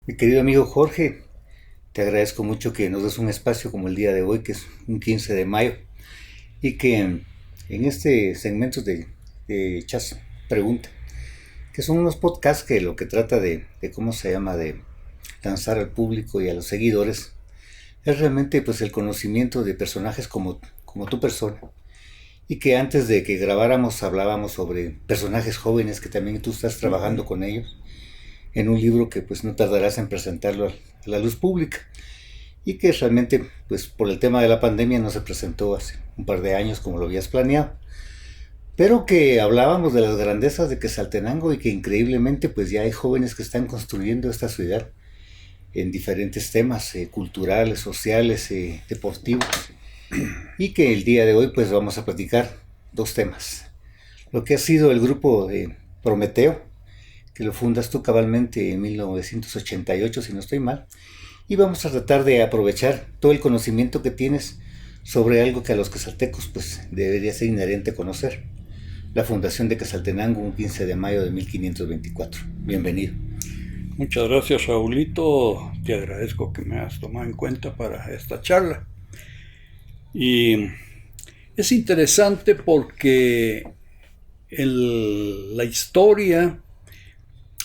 Mi querido amigo Jorge, te agradezco mucho que nos des un espacio como el día de hoy, que es un 15 de mayo, y que en este segmento de Chas Pregunta, que son unos podcasts que lo que trata de cómo se llama, de lanzar al público y a los seguidores, es realmente pues el conocimiento de personajes como tu persona, y que antes de que grabáramos hablábamos sobre personajes jóvenes que también tú estás trabajando con ellos, en un libro que pues no tardarás en presentarlo a la luz pública y que realmente pues por el tema de la pandemia no se presentó hace un par de años como lo habías planeado, pero que hablábamos de las grandezas de Quetzaltenango y que increíblemente pues ya hay jóvenes que están construyendo esta ciudad en diferentes temas culturales, sociales, deportivos, y que el día de hoy pues vamos a platicar dos temas. Lo que ha sido el grupo de Prometeo, que lo fundas tú cabalmente en 1988, si no estoy mal, y vamos a tratar de aprovechar todo el conocimiento que tienes sobre algo que a los quetzaltecos pues debería ser inherente conocer. La fundación de Quetzaltenango un 15 de mayo de 1524. Bienvenido. Muchas gracias, Raulito. Te agradezco que me has tomado en cuenta para esta charla. Y es interesante porque la historia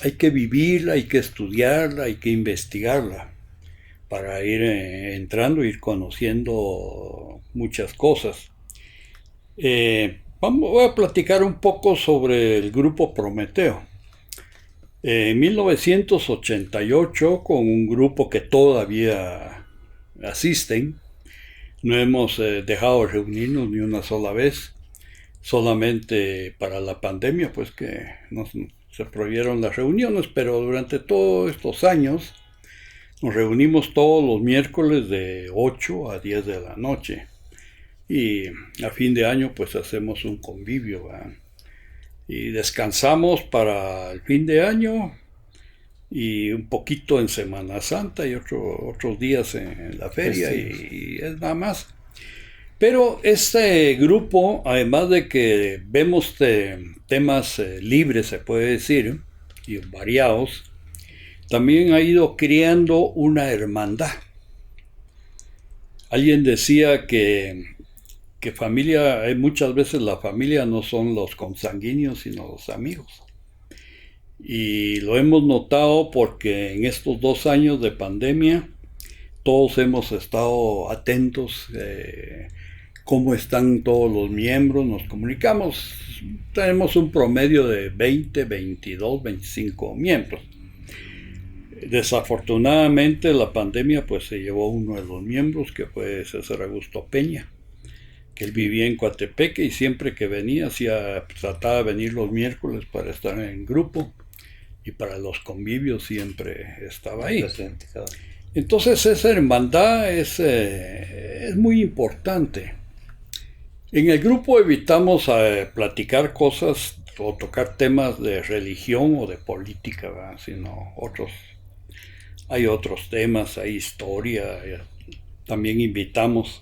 hay que vivirla, hay que estudiarla, hay que investigarla para ir entrando, ir conociendo muchas cosas. Voy a platicar un poco sobre el grupo Prometeo. En 1988, con un grupo que todavía asisten, no hemos dejado de reunirnos ni una sola vez, solamente para la pandemia, pues que se prohibieron las reuniones, pero durante todos estos años nos reunimos todos los miércoles de 8 a 10 de la noche. Y a fin de año pues hacemos un convivio, ¿verdad? Y descansamos para el fin de año y un poquito en Semana Santa y otros días en la feria y es nada más. Pero este grupo, además de que vemos temas libres, se puede decir, y variados, también ha ido creando una hermandad. Alguien decía que familia, muchas veces la familia no son los consanguíneos, sino los amigos. Y lo hemos notado porque en estos 2 años de pandemia todos hemos estado atentos, cómo están todos los miembros, nos comunicamos, tenemos un promedio de 20, 22, 25 miembros. Desafortunadamente la pandemia pues se llevó uno de los miembros, que fue César Augusto Peña, que él vivía en Coatepeque y siempre que venía trataba de venir los miércoles para estar en grupo y para los convivios siempre estaba ahí. Presente, Entonces esa hermandad es muy importante. En el grupo evitamos platicar cosas o tocar temas de religión o de política, ¿verdad? Sino hay otros temas, hay historia. También invitamos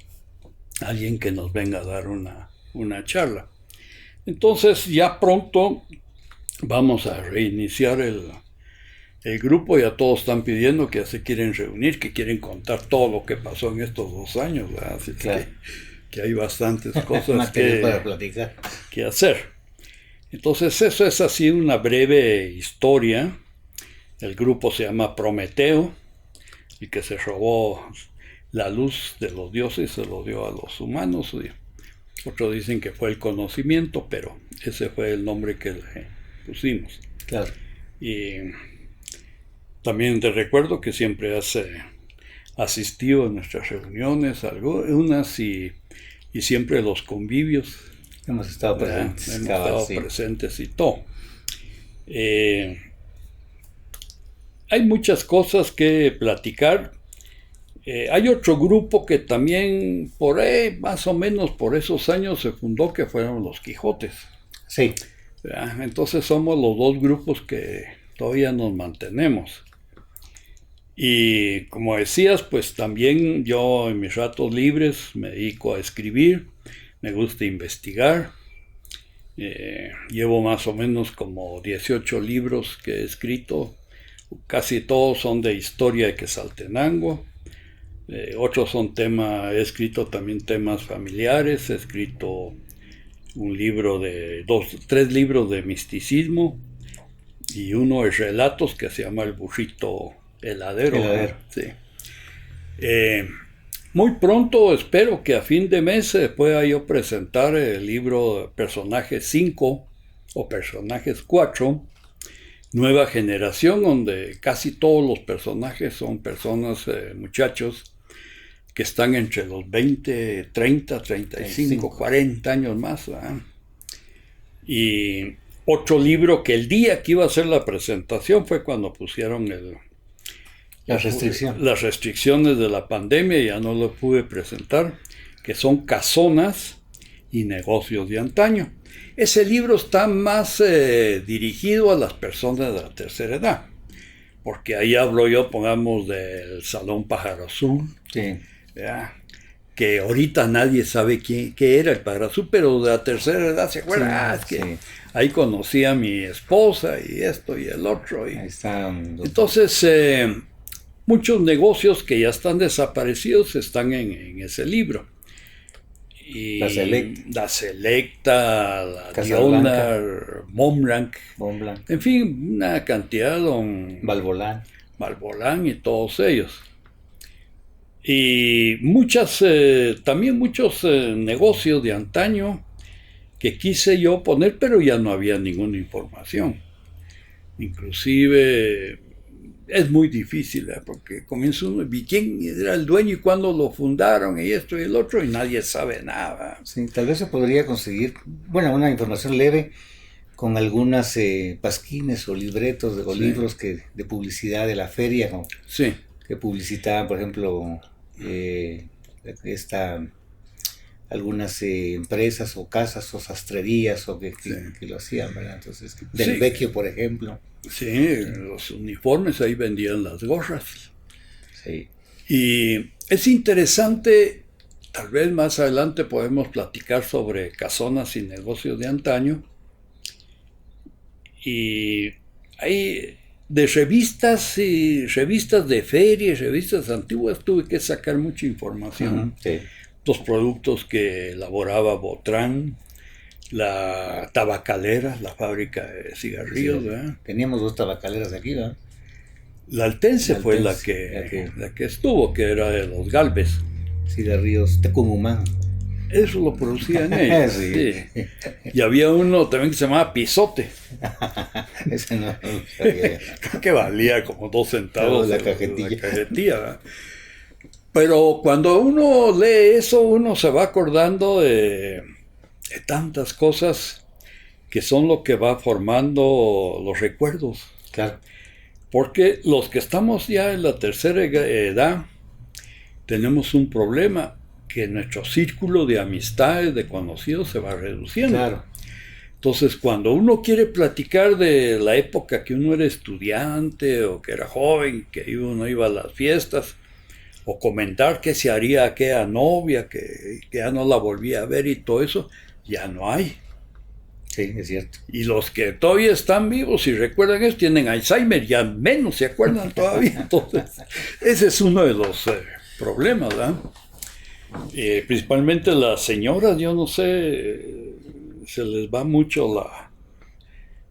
a alguien que nos venga a dar una charla. Entonces ya pronto vamos a reiniciar el grupo. Ya todos están pidiendo que ya se quieren reunir, que quieren contar todo lo que pasó en estos 2 años, ¿verdad? Así claro. que hay bastantes cosas para platicar. que hacer. Entonces eso es así una breve historia. El grupo se llama Prometeo, y que se robó la luz de los dioses y se lo dio a los humanos. Otros dicen que fue el conocimiento, pero ese fue el nombre que le pusimos. Claro. Y también te recuerdo que siempre has asistido a nuestras reuniones, algunas, y siempre los convivios. Hemos estado presentes. Hemos estado presentes y todo. Hay muchas cosas que platicar. Hay otro grupo que también por ahí, más o menos por esos años se fundó, que fueron los Quijotes. Sí. Entonces somos los dos grupos que todavía nos mantenemos. Y como decías, pues también yo en mis ratos libres me dedico a escribir, me gusta investigar. Llevo más o menos como 18 libros que he escrito, Casi todos son de historia de Quetzaltenango. Otros son he escrito también temas familiares, he escrito un libro tres libros de misticismo y uno de relatos que se llama El burrito heladero. Sí. Muy pronto espero que a fin de mes pueda yo presentar el libro Personajes 5 o Personajes 4, Nueva Generación, donde casi todos los personajes son personas, muchachos, que están entre los 20, 30, 35, 40 años más, ¿verdad? Y otro libro que el día que iba a hacer la presentación fue cuando pusieron las restricciones de la pandemia, ya no lo pude presentar, que son Casonas y Negocios de Antaño. Ese libro está más dirigido a las personas de la tercera edad, porque ahí hablo yo, pongamos, del Salón Pájaro Azul, sí, ¿ya? Que ahorita nadie sabe qué era el Pájaro Azul, pero de la tercera edad se acuerda, sí, es que ahí conocí a mi esposa y esto y el otro. Ahí está, entonces, muchos negocios que ya están desaparecidos están en ese libro. Y la Selecta, la Dionar, Montblanc, en fin, una cantidad, Balbolán y todos ellos. Y también muchos negocios de antaño que quise yo poner, pero ya no había ninguna información. Inclusive es muy difícil, porque comienza uno, ¿y quién era el dueño y cuándo lo fundaron y esto y el otro? Y nadie sabe nada. Sí, tal vez se podría conseguir, una información leve con algunas pasquines o libretos o libros de publicidad de la feria, ¿no? Sí. Que publicitaban, por ejemplo, algunas empresas o casas o sastrerías o que lo hacían, ¿verdad? Entonces, del Vecchio, por ejemplo. Sí, los uniformes, ahí vendían las gorras. Sí. Y es interesante, tal vez más adelante podemos platicar sobre casonas y negocios de antaño. Y hay de revistas de ferias, revistas antiguas, tuve que sacar mucha información. Sí. Los productos que elaboraba Botrán, la tabacalera, la fábrica de cigarrillos, sí. ¿verdad? Teníamos 2 tabacaleras aquí, ¿verdad? La Altense fue la que estuvo, que era de los Galvez. Cigarrillos Tecumumán. Eso lo producían ellos. Sí. Y había uno también que se llamaba Pisote. Ese no sabía. Que valía como 2 centavos la cajetilla. ¿verdad? Pero cuando uno lee eso, uno se va acordando de tantas cosas que son lo que va formando los recuerdos. Claro. Porque los que estamos ya en la tercera edad tenemos un problema, que nuestro círculo de amistades, de conocidos se va reduciendo. Claro. Entonces, cuando uno quiere platicar de la época que uno era estudiante o que era joven, que uno iba a las fiestas, o comentar que se haría aquella novia, que ya no la volvía a ver y todo eso, ya no hay. Sí, es cierto. Y los que todavía están vivos y recuerdan eso, tienen Alzheimer, ya menos se acuerdan todavía. Entonces, ese es uno de los problemas, ¿verdad? Principalmente las señoras, yo no sé, se les va mucho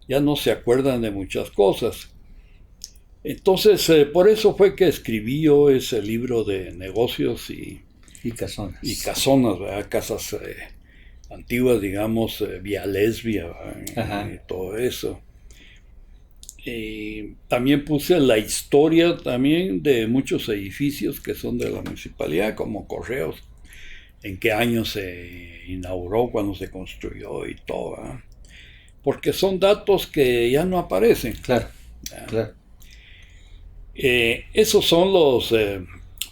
ya no se acuerdan de muchas cosas. Entonces, por eso fue que escribí yo ese libro de negocios y casonas. Y casonas, ¿verdad? Casas antiguas, digamos, Vía Lesbia, y todo eso. Y también puse la historia también de muchos edificios que son de la municipalidad, como Correos, en qué año se inauguró, cuándo se construyó y todo, ¿verdad? Porque son datos que ya no aparecen. Claro, claro. Esos son los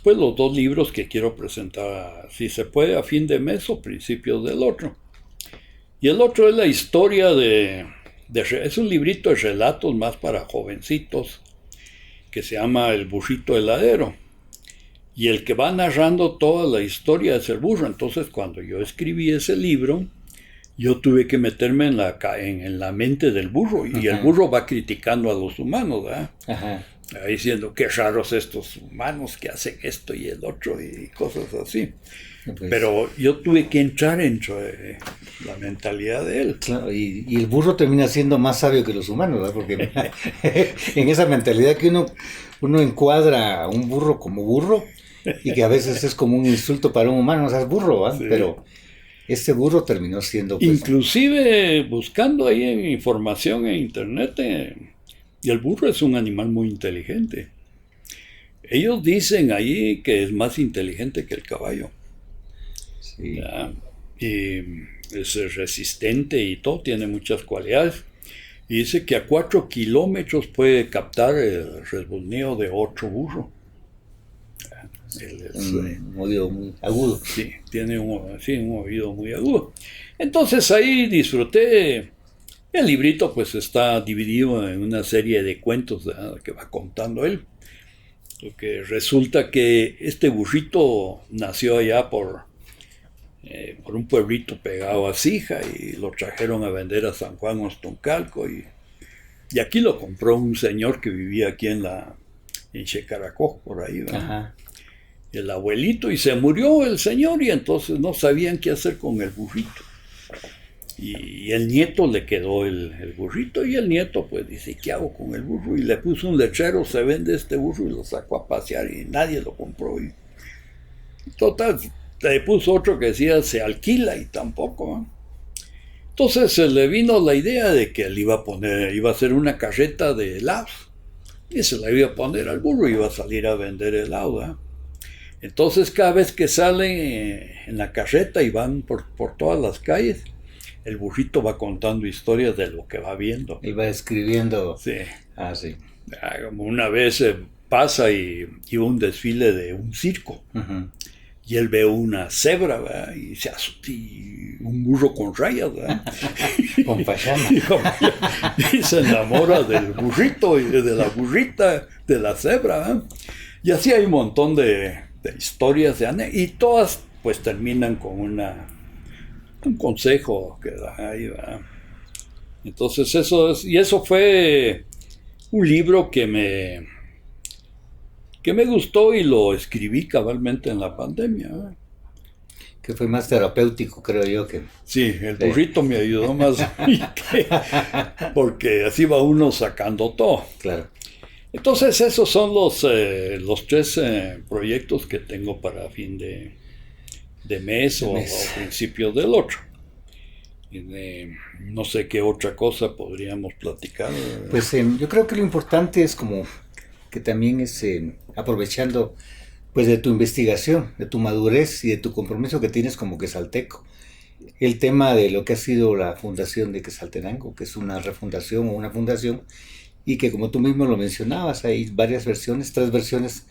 2 libros que quiero presentar, si se puede, a fin de mes o principios del otro. Y el otro es la historia es un librito de relatos más para jovencitos, que se llama El burrito heladero. Y el que va narrando toda la historia es el burro. Entonces, cuando yo escribí ese libro, yo tuve que meterme en la mente del burro. Y el burro va criticando a los humanos, ¿verdad? diciendo qué raros estos humanos que hacen esto y el otro y cosas así. Pues, pero yo tuve que entrar entre la mentalidad de él. Claro, y el burro termina siendo más sabio que los humanos, ¿verdad? Porque en esa mentalidad que uno encuadra a un burro como burro y que a veces es como un insulto para un humano, o sea, es burro, ¿verdad? Sí. Pero este burro terminó siendo... Pues, inclusive buscando ahí información en internet, y el burro es un animal muy inteligente. Ellos dicen ahí que es más inteligente que el caballo. Sí. Y es resistente y todo, tiene muchas cualidades. Y dice que a 4 kilómetros puede captar el resvolneo de otro burro. Un oído muy agudo. Sí, tiene un oído muy agudo. Entonces ahí disfruté. El librito pues está dividido en una serie de cuentos que va contando él. Porque resulta que este burrito nació allá por un pueblito pegado a Sija y lo trajeron a vender a San Juan Ostoncalco y aquí lo compró un señor que vivía aquí en Checaracó, por ahí, ¿verdad? Ajá. El abuelito, y se murió el señor y entonces no sabían qué hacer con el burrito. Y el nieto le quedó el burrito y el nieto pues dice, ¿qué hago con el burro? Y le puso un letrero, se vende este burro, y lo sacó a pasear y nadie lo compró. Y total, le puso otro que decía, se alquila y tampoco, ¿eh? Entonces se le vino la idea de que él iba a hacer una carreta de helados y se la iba a poner al burro y iba a salir a vender helado, ¿eh? Entonces cada vez que salen en la carreta y van por todas las calles, el burrito va contando historias de lo que va viendo. Y va escribiendo. Sí. Ah, sí. Como una vez pasa y iba un desfile de un circo. Uh-huh. Y él ve una cebra, ¿verdad? Y se asusta, y un burro con rayas, ¿verdad? Con pachama. Y se enamora del burrito y de la burrita, de la cebra, ¿verdad? Y así hay un montón de historias y todas pues terminan con un consejo que da ahí, ¿verdad? Entonces eso fue un libro que me gustó y lo escribí cabalmente en la pandemia, ¿verdad? Que fue más terapéutico, creo yo. Que sí, el burrito me ayudó más porque así va uno sacando todo. Claro. Entonces esos son los 3 proyectos que tengo para fin de mes o principios del otro. No sé qué otra cosa podríamos platicar. Pues yo creo que lo importante es como que también es aprovechando pues de tu investigación, de tu madurez y de tu compromiso que tienes como quetzalteco. El tema de lo que ha sido la fundación de Quetzaltenango, que es una refundación o una fundación, y que como tú mismo lo mencionabas, hay varias versiones, 3 versiones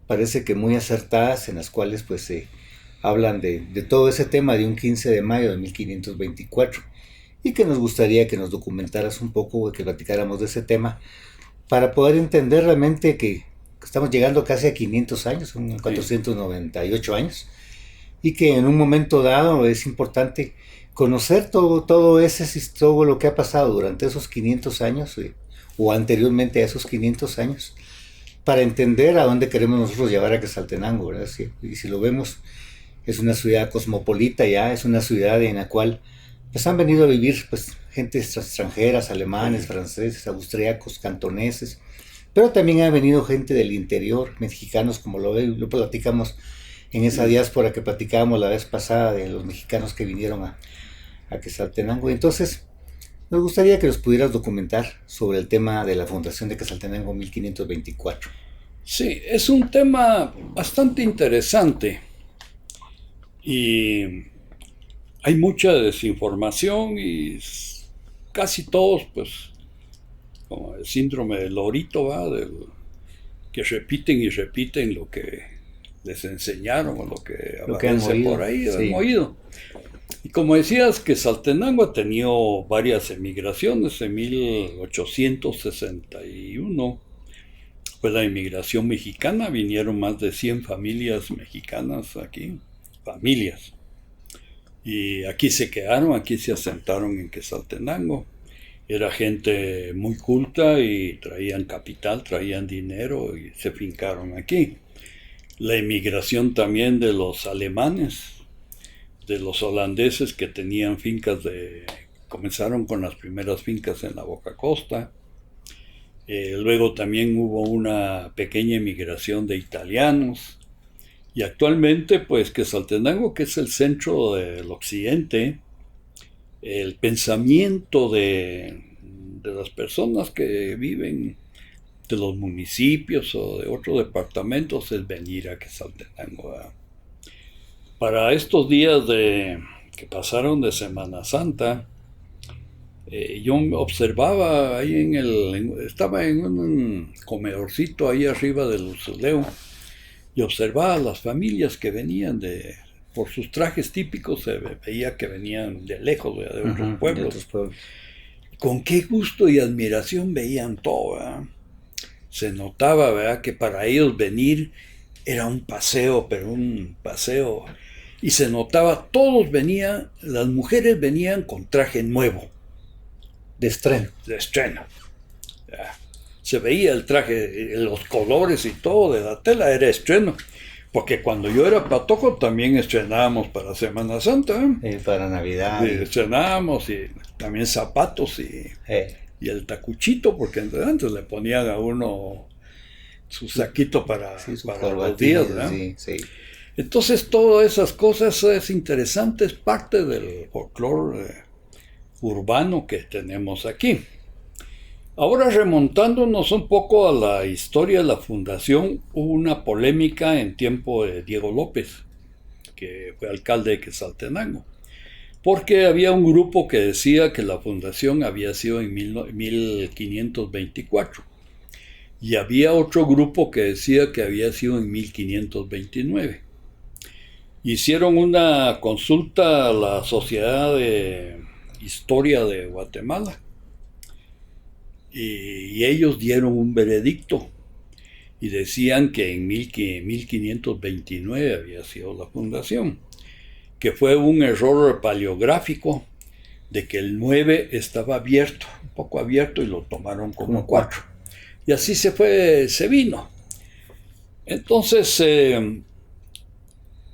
parece que muy acertadas, en las cuales pues hablan de todo ese tema de un 15 de mayo de 1524, y que nos gustaría que nos documentaras un poco, que platicáramos de ese tema, para poder entender realmente que estamos llegando casi a 500 años, son 498 años, y que en un momento dado es importante conocer todo lo que ha pasado durante esos 500 años, o anteriormente a esos 500 años, para entender a dónde queremos nosotros llevar a Quetzaltenango, ¿verdad? Sí, y si lo vemos, es una ciudad cosmopolita ya, es una ciudad en la cual pues han venido a vivir pues gentes extranjeras, alemanes, franceses, austriacos, cantoneses, pero también ha venido gente del interior, mexicanos, como lo platicamos en esa diáspora que platicábamos la vez pasada de los mexicanos que vinieron a Quetzaltenango. Entonces, nos gustaría que nos pudieras documentar sobre el tema de la fundación de Quetzaltenango 1524. Sí, es un tema bastante interesante y hay mucha desinformación y casi todos, pues, como el síndrome del lorito, ¿va? Que repiten y repiten lo que les enseñaron o lo que aparece por ahí, sí. Han oído. Y como decías, que Quetzaltenango ha tenido varias emigraciones. En 1861 fue la inmigración mexicana, vinieron más de 100 familias mexicanas aquí, familias. Y aquí se quedaron, aquí se asentaron en Quetzaltenango. Era gente muy culta y traían capital, traían dinero y se fincaron aquí. La inmigración también de los alemanes, de los holandeses que tenían comenzaron con las primeras fincas en la Boca Costa. Luego también hubo una pequeña inmigración de italianos. Y actualmente, pues, Quetzaltenango, que es el centro del occidente, el pensamiento de las personas que viven de los municipios o de otros departamentos es venir a Quetzaltenango. Para estos días que pasaron de Semana Santa, yo observaba ahí estaba en un comedorcito ahí arriba del Usuleo y observaba a las familias que venían por sus trajes típicos, se veía que venían de lejos, de otros pueblos. Con qué gusto y admiración veían todo, ¿verdad? Se notaba, ¿verdad?, que para ellos venir era un paseo, pero un paseo. Y se notaba, las mujeres venían con traje nuevo. De estreno. De estreno. ¿Ya? Se veía el traje, los colores y todo de la tela, era estreno. Porque cuando yo era patojo también estrenábamos para Semana Santa. Para Navidad. Estrenábamos y también zapatos y el tacuchito, porque antes le ponían a uno su saquito para los días, ¿verdad? Sí, sí. Entonces todas esas cosas es interesante, es parte del folclore urbano que tenemos aquí. Ahora, remontándonos un poco a la historia de la fundación, hubo una polémica en tiempo de Diego López, que fue alcalde de Quetzaltenango, porque había un grupo que decía que la fundación había sido en 1524 y había otro grupo que decía que había sido en 1529. Hicieron una consulta a la Sociedad de Historia de Guatemala y ellos dieron un veredicto y decían que en 1529 había sido la fundación, que fue un error paleográfico de que el 9 estaba abierto, un poco abierto, y lo tomaron como 4. Y así se vino. Entonces,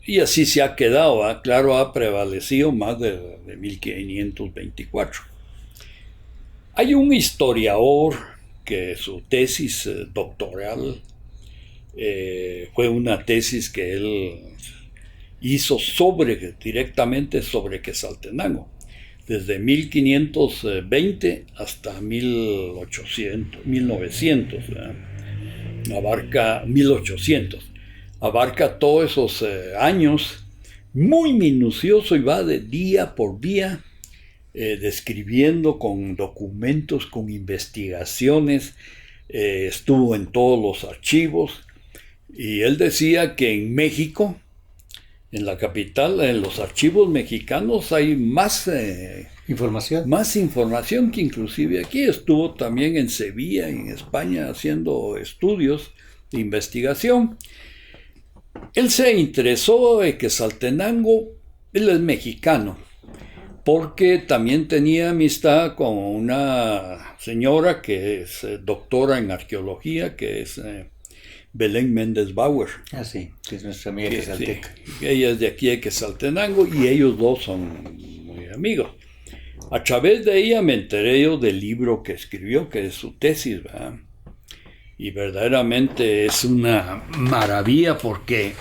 y así se ha quedado, claro, ha prevalecido más de 1524. Hay un historiador que su tesis doctoral fue una tesis que él hizo directamente sobre Quetzaltenango, desde 1520 hasta 1900, abarca 1800. Abarca todos esos años, muy minucioso, y va de día por día describiendo con documentos, con investigaciones, estuvo en todos los archivos, y él decía que en México, en la capital, en los archivos mexicanos hay más información que inclusive aquí. Estuvo también en Sevilla, en España, haciendo estudios de investigación. Él se interesó en Quetzaltenango, él es mexicano, porque también tenía amistad con una señora que es doctora en arqueología, que es Belén Méndez Bauer. Ah, sí, que es nuestra amiga quetzalteca. Sí, ella es de aquí de Quetzaltenango y ellos dos son muy amigos. A través de ella me enteré yo del libro que escribió, que es su tesis, ¿verdad? Y verdaderamente es una maravilla, porque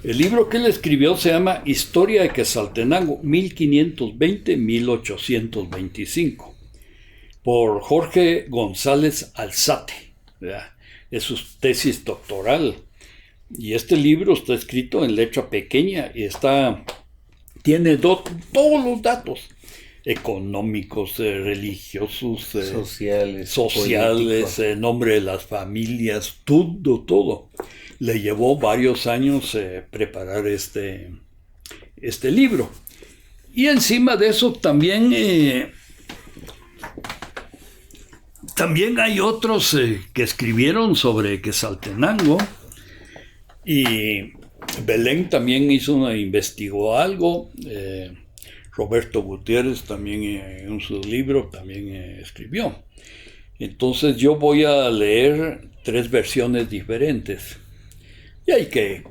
el libro que él escribió se llama Historia de Quetzaltenango 1520-1825, por Jorge González Alzate, ¿verdad? Es su tesis doctoral. Y este libro está escrito en letra pequeña y tiene todos los datos económicos, religiosos, sociales, nombre de las familias, todo. Le llevó varios años preparar este libro. Y encima de eso también hay otros que escribieron sobre Quetzaltenango, y Belén también investigó algo. Roberto Gutiérrez también en su libro también escribió. Entonces yo voy a leer 3 versiones diferentes. Y hay que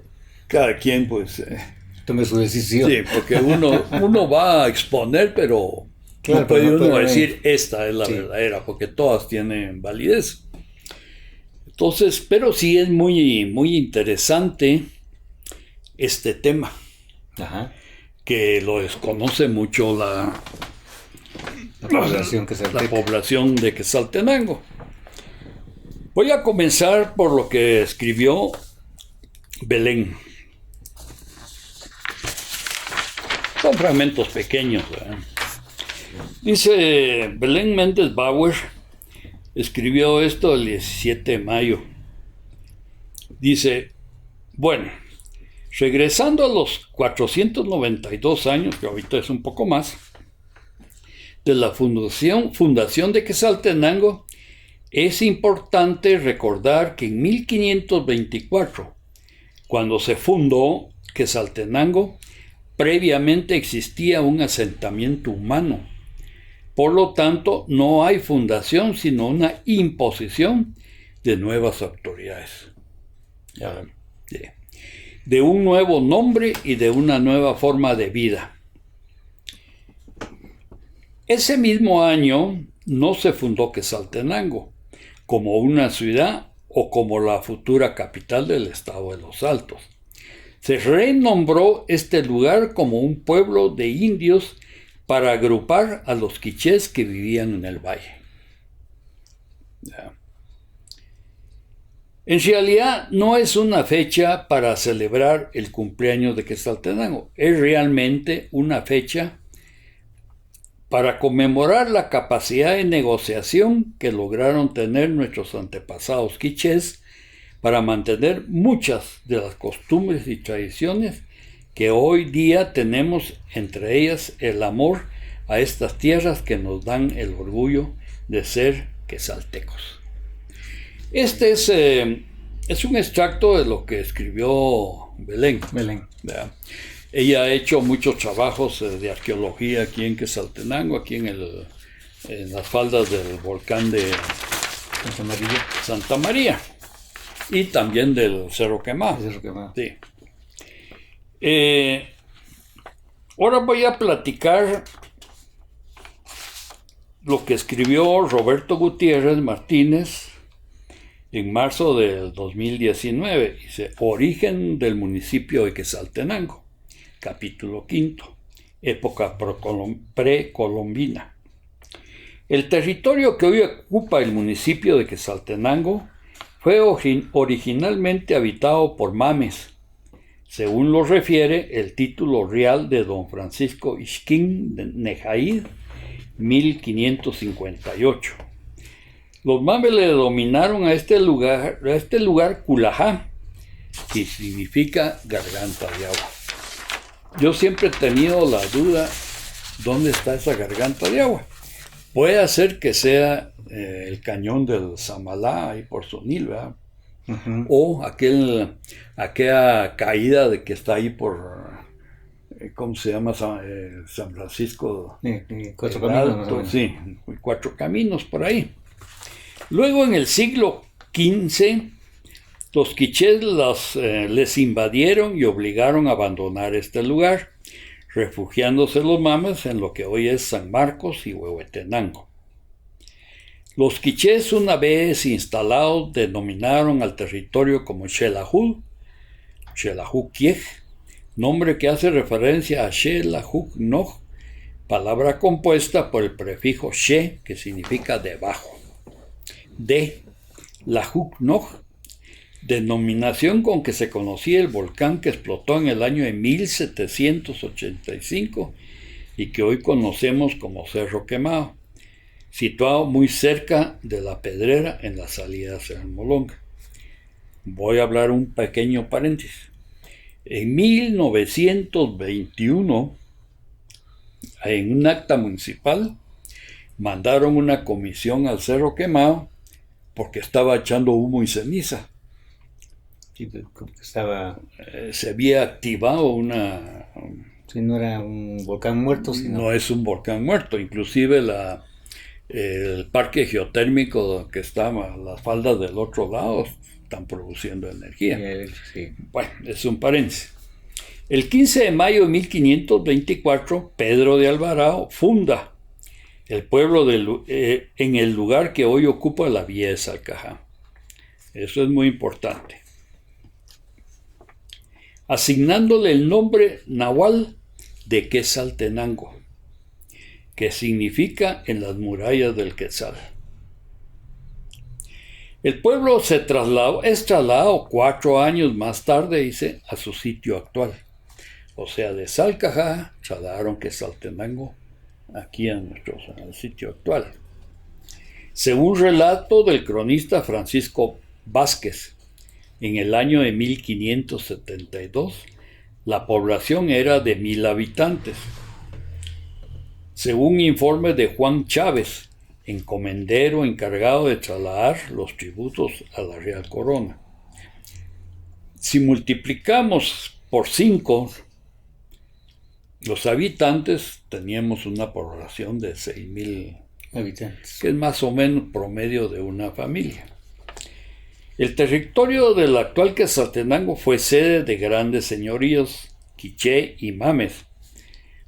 cada quien pues tome su decisión. Sí, porque uno va a exponer, pero claro, no puede uno decir esta es la verdadera, porque todas tienen validez. Entonces, pero sí es muy, muy interesante este tema, que lo desconoce mucho la población de Quetzaltenango. Voy a comenzar por lo que escribió Belén. Son fragmentos pequeños, ¿verdad? Dice Belén Méndez Bauer, escribió esto el 17 de mayo. Dice, bueno, regresando a los 492 años, que ahorita es un poco más, de la fundación de Quetzaltenango, es importante recordar que en 1524, cuando se fundó Quetzaltenango, previamente existía un asentamiento humano. Por lo tanto, no hay fundación, sino una imposición de nuevas autoridades. De un nuevo nombre y de una nueva forma de vida. Ese mismo año no se fundó Quetzaltenango como una ciudad o como la futura capital del estado de Los Altos. Se renombró este lugar como un pueblo de indios para agrupar a los quichés que vivían en el valle. En realidad no es una fecha para celebrar el cumpleaños de Quetzaltenango, es realmente una fecha para conmemorar la capacidad de negociación que lograron tener nuestros antepasados quichés para mantener muchas de las costumbres y tradiciones que hoy día tenemos, entre ellas el amor a estas tierras que nos dan el orgullo de ser quetzaltecos. Este es un extracto de lo que escribió Belén. Ella ha hecho muchos trabajos de arqueología aquí en Quetzaltenango, aquí en las faldas del volcán de Santa María. Y también del Cerro Quemado. Sí. Ahora voy a platicar lo que escribió Roberto Gutiérrez Martínez en marzo del 2019. Dice, Origen del municipio de Quetzaltenango, capítulo 5, época precolombina. El territorio que hoy ocupa el municipio de Quetzaltenango fue originalmente habitado por mames, según lo refiere el título real de don Francisco Ixquín de Nejaid, 1558. Los mames le denominaron a este lugar Culajá, que significa garganta de agua. Yo siempre he tenido la duda, ¿dónde está esa garganta de agua? Puede ser que sea el cañón del Samalá, ahí por Sonil, ¿verdad? O aquella caída de que está ahí por, ¿cómo se llama? San Francisco. Cuatro Caminos. Alto, sí, Cuatro Caminos, por ahí. Luego, en el siglo XV, los quichés les invadieron y obligaron a abandonar este lugar, refugiándose los mames en lo que hoy es San Marcos y Huehuetenango. Los quichés, una vez instalados, denominaron al territorio como Xelajú Quiej, nombre que hace referencia a Xelajú Noj, palabra compuesta por el prefijo Xe, que significa debajo, de Lajú Noj, denominación con que se conocía el volcán que explotó en el año de 1785 y que hoy conocemos como Cerro Quemado, situado muy cerca de La Pedrera en la salida hacia Almolonga. Voy a hablar un pequeño paréntesis. En 1921, en un acta municipal, mandaron una comisión al Cerro Quemado porque estaba echando humo y ceniza. Sí, se había activado Si no era un volcán muerto, sino... No es un volcán muerto, inclusive el parque geotérmico que está a las faldas del otro lado están produciendo energía. Sí. Bueno, es un paréntesis. El 15 de mayo de 1524, Pedro de Alvarado funda el pueblo en el lugar que hoy ocupa la vía de Salcajá. Eso es muy importante. Asignándole el nombre nahual de Quetzaltenango, que significa en las murallas del Quetzal. El pueblo es trasladado 4 años más tarde, dice, a su sitio actual. O sea, de Salcajá trasladaron Quetzaltenango aquí al sitio actual. Según relato del cronista Francisco Vázquez, en el año de 1572, la población era de 1,000 habitantes. Según informes de Juan Chávez, encomendero encargado de trasladar los tributos a la Real Corona. Si multiplicamos por 5 los habitantes, teníamos una población de 6,000 habitantes, que es más o menos promedio de una familia. El territorio del actual Quetzaltenango fue sede de grandes señoríos, quiché y mames,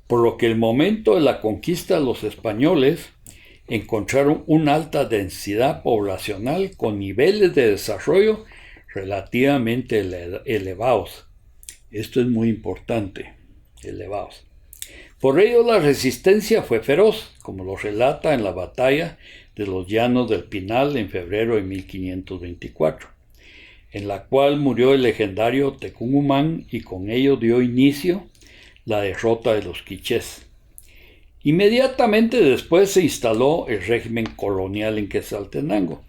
por lo que el momento de la conquista de los españoles encontraron una alta densidad poblacional con niveles de desarrollo relativamente elevados. Esto es muy importante, elevados. Por ello la resistencia fue feroz, como lo relata en la batalla de los Llanos del Pinal en febrero de 1524, en la cual murió el legendario Tecumumán y con ello dio inicio la derrota de los quichés. Inmediatamente después se instaló el régimen colonial en Quetzaltenango,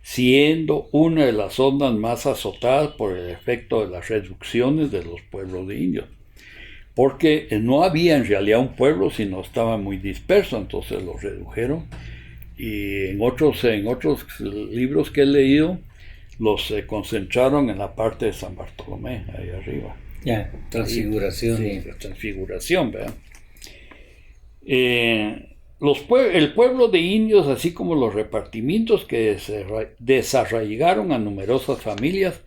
siendo una de las zonas más azotadas por el efecto de las reducciones de los pueblos de indios, porque no había en realidad un pueblo, sino estaba muy disperso, entonces los redujeron, y en otros libros que he leído los concentraron en la parte de San Bartolomé, ahí arriba. Ya, transfiguración. Sí, transfiguración, ¿verdad? El pueblo de indios, así como los repartimientos que desarraigaron a numerosas familias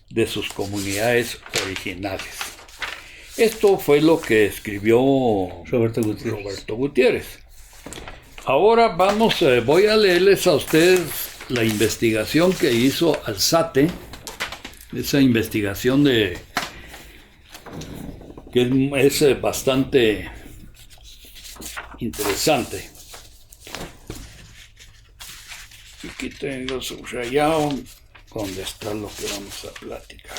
de sus comunidades originales. Esto fue lo que escribió Roberto Gutiérrez. Ahora voy a leerles a ustedes la investigación que hizo Alzate, esa investigación que es bastante interesante. Aquí tengo subrayado donde está lo que vamos a platicar.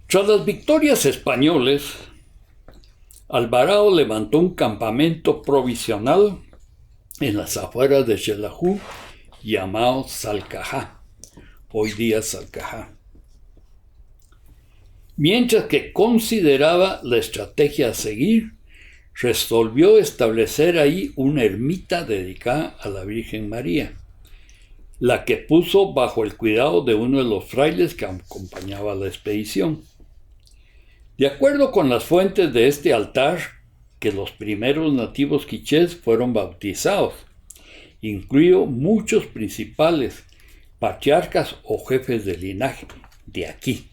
Tras las victorias españoles, Alvarado levantó un campamento provisional en las afueras de Xelajú llamado Salcajá, hoy día Salcajá. Mientras que consideraba la estrategia a seguir, resolvió establecer ahí una ermita dedicada a la Virgen María, la que puso bajo el cuidado de uno de los frailes que acompañaba la expedición. De acuerdo con las fuentes de este altar, que los primeros nativos quichés fueron bautizados, incluido muchos principales, patriarcas o jefes de linaje de aquí.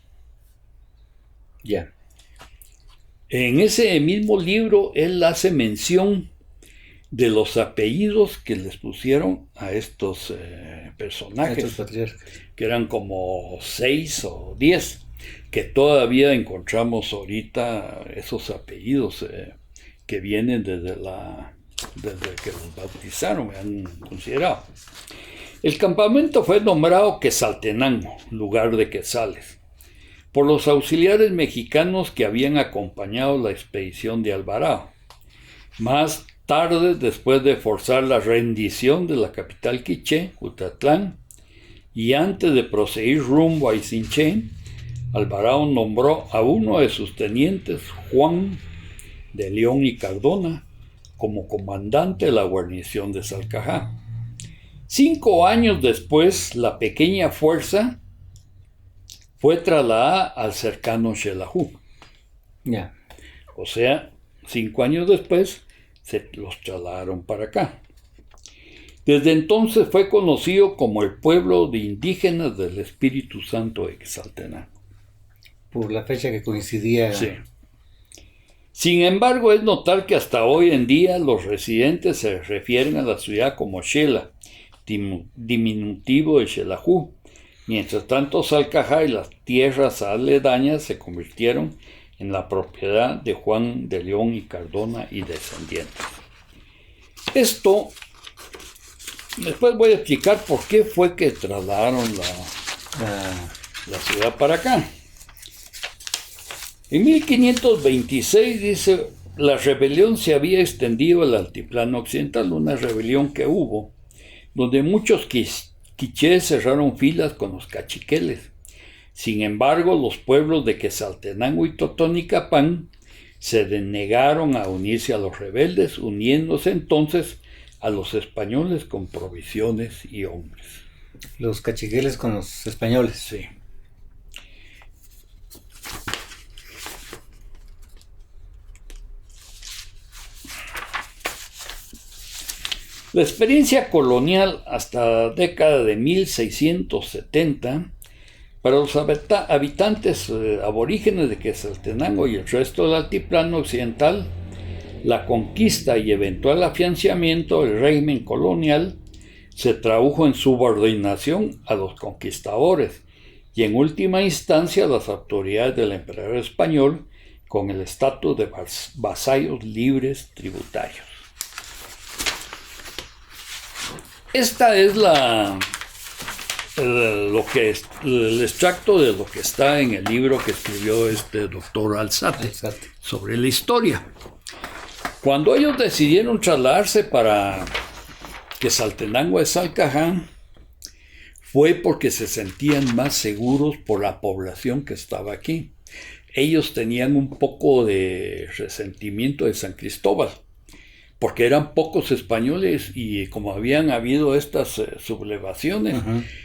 Ya. En ese mismo libro él hace mención de los apellidos que les pusieron a estos personajes, que eran como 6 o 10, que todavía encontramos ahorita esos apellidos que vienen desde que los bautizaron, me han considerado. El campamento fue nombrado Quetzaltenango, lugar de quetzales, por los auxiliares mexicanos que habían acompañado la expedición de Alvarado. Más tarde, después de forzar la rendición de la capital quiché, Cutatlán, y antes de proseguir rumbo a Izinchen, Alvarado nombró a uno de sus tenientes, Juan de León y Cardona, como comandante de la guarnición de Salcajá. 5 años después, la pequeña fuerza fue trasladada al cercano Xelajú. Ya. O sea, 5 años después se los trasladaron para acá. Desde entonces fue conocido como el pueblo de indígenas del Espíritu Santo de Quetzaltenango. Por la fecha que coincidía. Sí. Sin embargo, es notar que hasta hoy en día los residentes se refieren a la ciudad como Xela, diminutivo de Xelajú. Mientras tanto, Salcajá y las tierras aledañas se convirtieron en la propiedad de Juan de León y Cardona y descendientes. Esto, después voy a explicar por qué fue que trasladaron la ciudad para acá. En 1526, dice, la rebelión se había extendido al altiplano occidental, una rebelión que hubo, donde muchos quichés cerraron filas con los cachiqueles. Sin embargo, los pueblos de Quetzaltenango y Totonicapán se negaron a unirse a los rebeldes, uniéndose entonces a los españoles con provisiones y hombres. Los cachiqueles con los españoles. Sí. La experiencia colonial hasta la década de 1670 para los habitantes aborígenes de Quetzaltenango y el resto del altiplano occidental, la conquista y eventual afianzamiento del régimen colonial se tradujo en subordinación a los conquistadores y en última instancia a las autoridades del emperador español con el estatus de vasallos libres tributarios. Esta es el extracto de lo que está en el libro que escribió este doctor Alzate sobre la historia. Cuando ellos decidieron trasladarse para Quetzaltenango de Salcajá, fue porque se sentían más seguros por la población que estaba aquí. Ellos tenían un poco de resentimiento de San Cristóbal, porque eran pocos españoles y como habían habido estas sublevaciones,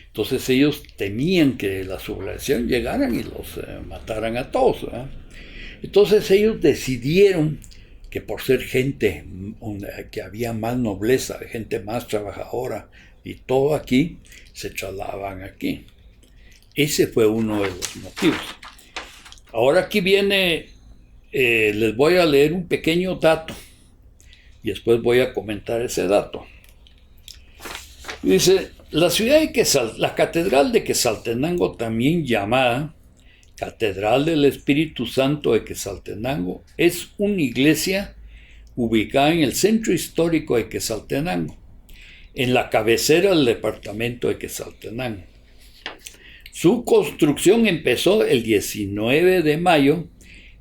entonces ellos temían que la sublevación llegaran y los mataran a todos, ¿verdad? Entonces ellos decidieron que por ser gente que había más nobleza, gente más trabajadora y todo aquí, se trasladaban aquí. Ese fue uno de los motivos. Ahora aquí viene, les voy a leer un pequeño dato y después voy a comentar ese dato. Dice, la catedral de Quetzaltenango, también llamada Catedral del Espíritu Santo de Quetzaltenango, es una iglesia ubicada en el centro histórico de Quetzaltenango, en la cabecera del departamento de Quetzaltenango. Su construcción empezó el 19 de mayo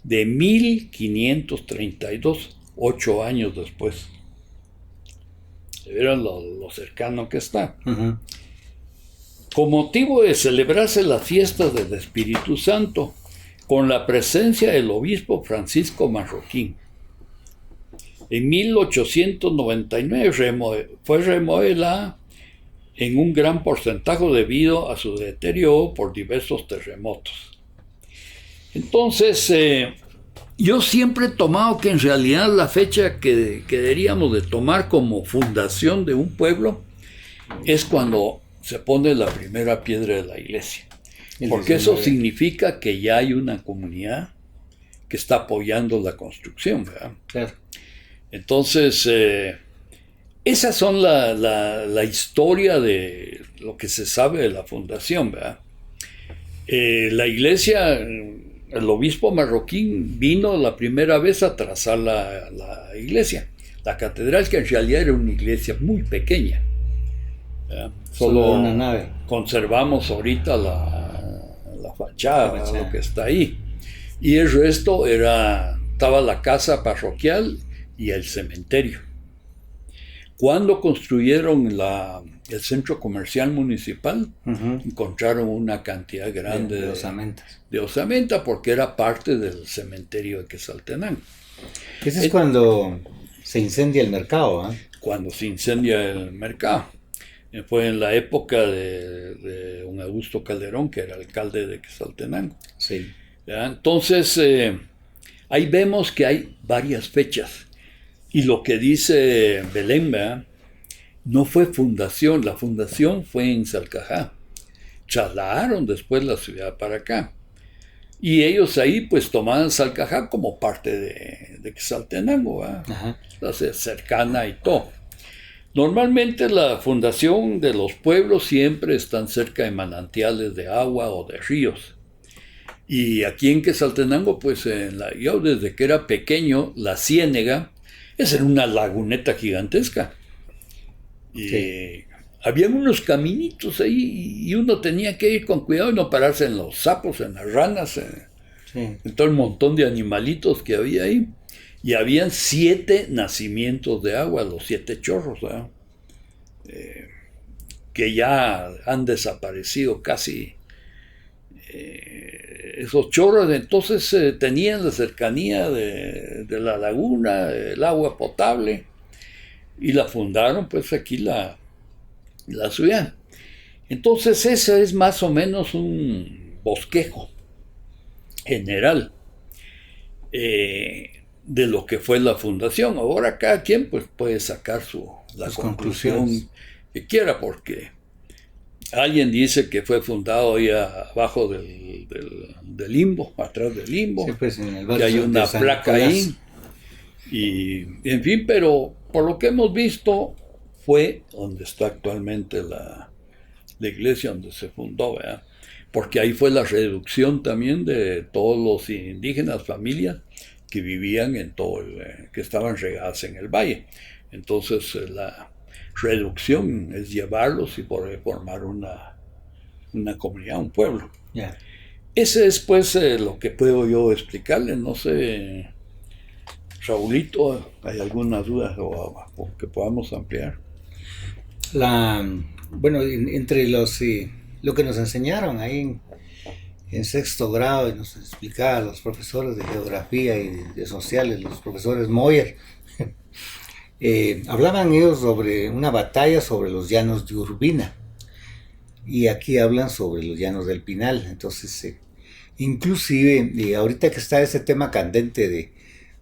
de 1532, 8 años después. ¿Vieron lo cercano que está? Con motivo de celebrarse las fiestas del Espíritu Santo, con la presencia del obispo Francisco Marroquín. En 1899 fue remodelada en un gran porcentaje debido a su deterioro por diversos terremotos. Entonces, yo siempre he tomado que en realidad la fecha que deberíamos de tomar como fundación de un pueblo es cuando se pone la primera piedra de la iglesia. Porque eso significa que ya hay una comunidad que está apoyando la construcción, ¿verdad? Claro. Entonces, esas son la historia de lo que se sabe de la fundación, ¿verdad? La iglesia, el obispo Marroquín vino la primera vez a trazar la iglesia. La catedral, que en realidad era una iglesia muy pequeña. Solo una nave. Conservamos ahorita la fachada, lo que está ahí. Y el resto estaba la casa parroquial y el cementerio. Cuando construyeron el centro comercial municipal, encontraron una cantidad grande de osamenta porque era parte del cementerio de Quetzaltenango. Ese es cuando se incendia el mercado, ¿eh? Cuando se incendia el mercado. Fue en la época de don Augusto Calderón, que era alcalde de Quetzaltenango. Sí. ¿Ya? Entonces, ahí vemos que hay varias fechas. Y lo que dice Belén, ¿verdad? No fue fundación, la fundación fue en Salcajá. Trasladaron después la ciudad para acá. Y ellos ahí pues tomaban Salcajá como parte de Quetzaltenango, ¿verdad? Cercana y todo. Normalmente la fundación de los pueblos siempre están cerca de manantiales de agua o de ríos. Y aquí en Quetzaltenango, pues yo desde que era pequeño, la Ciénega, esa era una laguneta gigantesca. Y sí, habían unos caminitos ahí y uno tenía que ir con cuidado y no pararse en los sapos, en las ranas, en todo el montón de animalitos que había ahí. Y habían 7 nacimientos de agua, los 7 chorros, que ya han desaparecido casi. Esos chorros entonces tenían la cercanía de la laguna, el agua potable, y la fundaron pues aquí la ciudad. Entonces ese es más o menos un bosquejo general de lo que fue la fundación. Ahora cada quien pues puede sacar la conclusión que quiera, porque alguien dice que fue fundado ahí abajo del limbo, atrás del limbo, sí, pues, que hay una placa ahí, y en fin, pero por lo que hemos visto fue donde está actualmente la iglesia donde se fundó, ¿verdad? Porque ahí fue la reducción también de todos los indígenas, familias que vivían en que estaban regadas en el valle. Entonces la reducción es llevarlos y poder formar una comunidad, un pueblo. Yeah. Ese es pues lo que puedo yo explicarle. No sé, Raulito, ¿hay alguna duda o que podamos ampliar? Bueno, entre lo que nos enseñaron ahí en sexto grado, y nos explicaban los profesores de geografía y de sociales, los profesores Moyer, hablaban ellos sobre una batalla sobre los llanos de Urbina, y aquí hablan sobre los llanos del Pinal. Entonces, inclusive, ahorita que está ese tema candente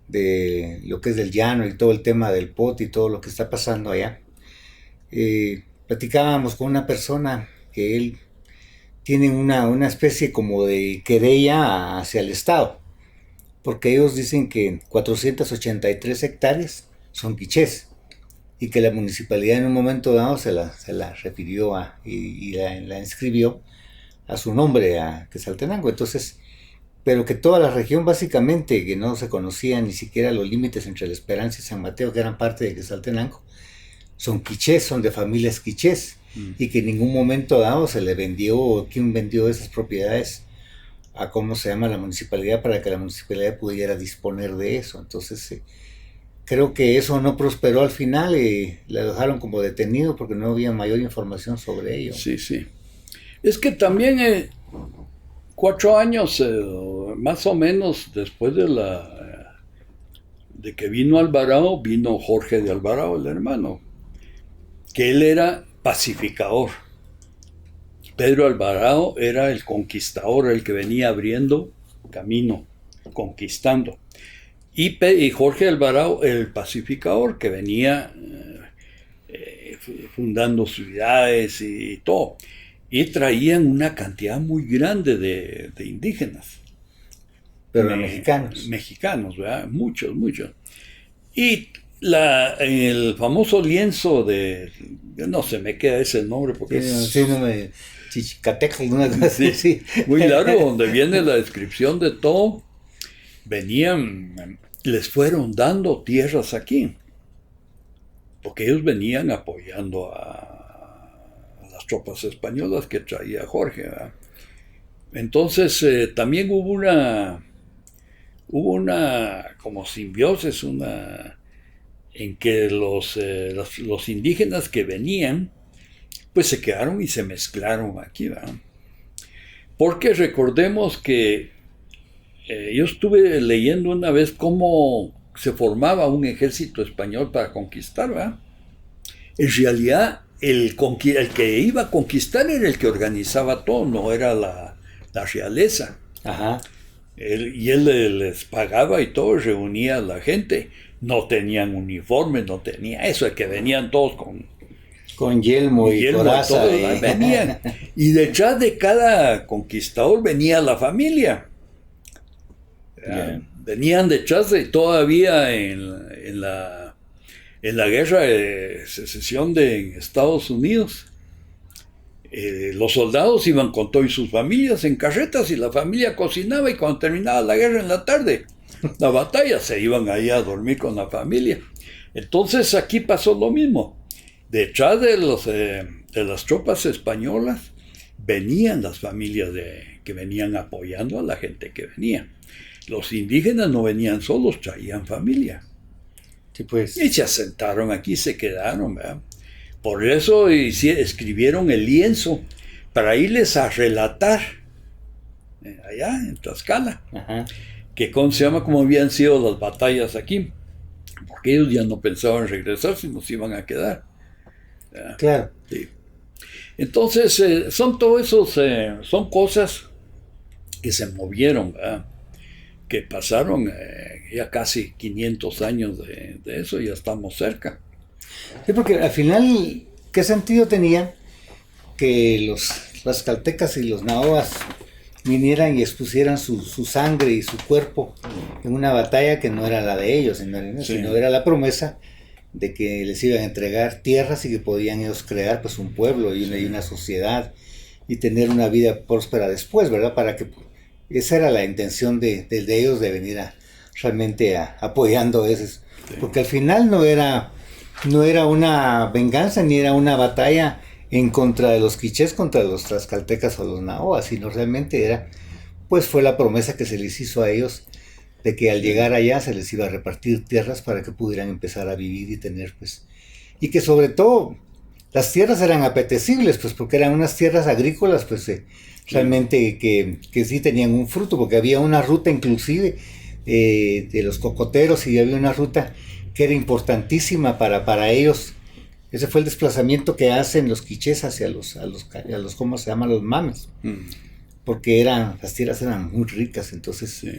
de lo que es del llano y todo el tema del pote y todo lo que está pasando allá, platicábamos con una persona que él tiene una especie como de querella hacia el Estado, porque ellos dicen que 483 hectáreas son quichés, y que la municipalidad en un momento dado se la refirió y la inscribió a su nombre, a Quetzaltenango. Entonces, pero que toda la región básicamente, que no se conocían ni siquiera los límites entre La Esperanza y San Mateo, que eran parte de Quetzaltenango, son quichés, son de familias quichés, y que en ningún momento dado se le vendió, quién vendió esas propiedades a la municipalidad, para que la municipalidad pudiera disponer de eso. Entonces, creo que eso no prosperó al final, y le dejaron como detenido porque no había mayor información sobre ello. Sí, sí. Es que también 4 años, más o menos, después de que vino Alvarado, vino Jorge de Alvarado, el hermano, que él era pacificador. Pedro Alvarado era el conquistador, el que venía abriendo camino, conquistando. Y Jorge Alvarado, el pacificador, que venía fundando ciudades y todo. Y traían una cantidad muy grande de indígenas. Pero mexicanos. Mexicanos, ¿verdad? Muchos, muchos. Y el famoso lienzo no se me queda ese nombre porque Chichicateca, una cosa así. Sí, muy largo, donde viene la descripción de todo. Les fueron dando tierras aquí, porque ellos venían apoyando a las tropas españolas que traía Jorge, ¿verdad? Entonces también hubo una como simbiosis, en que los indígenas que venían, pues se quedaron y se mezclaron aquí, ¿verdad? Porque recordemos que yo estuve leyendo una vez cómo se formaba un ejército español para conquistar, ¿verdad? En realidad el que iba a conquistar era el que organizaba todo, no era la realeza. Ajá. Él les pagaba y todo, reunía a la gente. No tenían uniformes, no tenía eso, es que venían todos con yelmo y coraza. Venían. Y detrás de cada conquistador venía la familia. Venían detrás de todavía en la guerra de secesión de Estados Unidos. Los soldados iban con todas sus familias en carretas y la familia cocinaba, y cuando terminaba la guerra en la tarde, la batalla, se iban ahí a dormir con la familia. Entonces aquí pasó lo mismo. Detrás de las tropas españolas venían las familias que venían apoyando a la gente que venía. Los indígenas no venían solos, traían familia. Sí, pues. Y se asentaron aquí, se quedaron, ¿verdad? Por eso escribieron el lienzo, para irles a relatar allá en Tlaxcala. Ajá. Que se llama cómo habían sido las batallas aquí, porque ellos ya no pensaban regresar, sino se iban a quedar. Claro. Sí. Entonces, son todo eso, son cosas que se movieron, ¿verdad? Que pasaron ya casi 500 años de eso, ya estamos cerca. Sí, porque al final, ¿qué sentido tenía que los tlaxcaltecas y los nahuas vinieran y expusieran su sangre y su cuerpo en una batalla que no era la de ellos, sino era la promesa de que les iban a entregar tierras y que podían ellos crear pues un pueblo y una sociedad y tener una vida próspera después, ¿verdad? Para que esa era la intención de ellos, de venir realmente apoyando eso, porque al final no era una venganza ni era una batalla en contra de los quichés, contra los tlaxcaltecas o los nahuas, sino realmente fue la promesa que se les hizo a ellos de que al llegar allá se les iba a repartir tierras para que pudieran empezar a vivir y tener, pues, y que sobre todo las tierras eran apetecibles, pues, porque eran unas tierras agrícolas, pues, realmente que sí tenían un fruto, porque había una ruta inclusive de los cocoteros, y había una ruta que era importantísima para ellos. Ese fue el desplazamiento que hacen los quichés hacia los ¿cómo se llaman? Los mames. Porque las tierras eran muy ricas, entonces. Sí.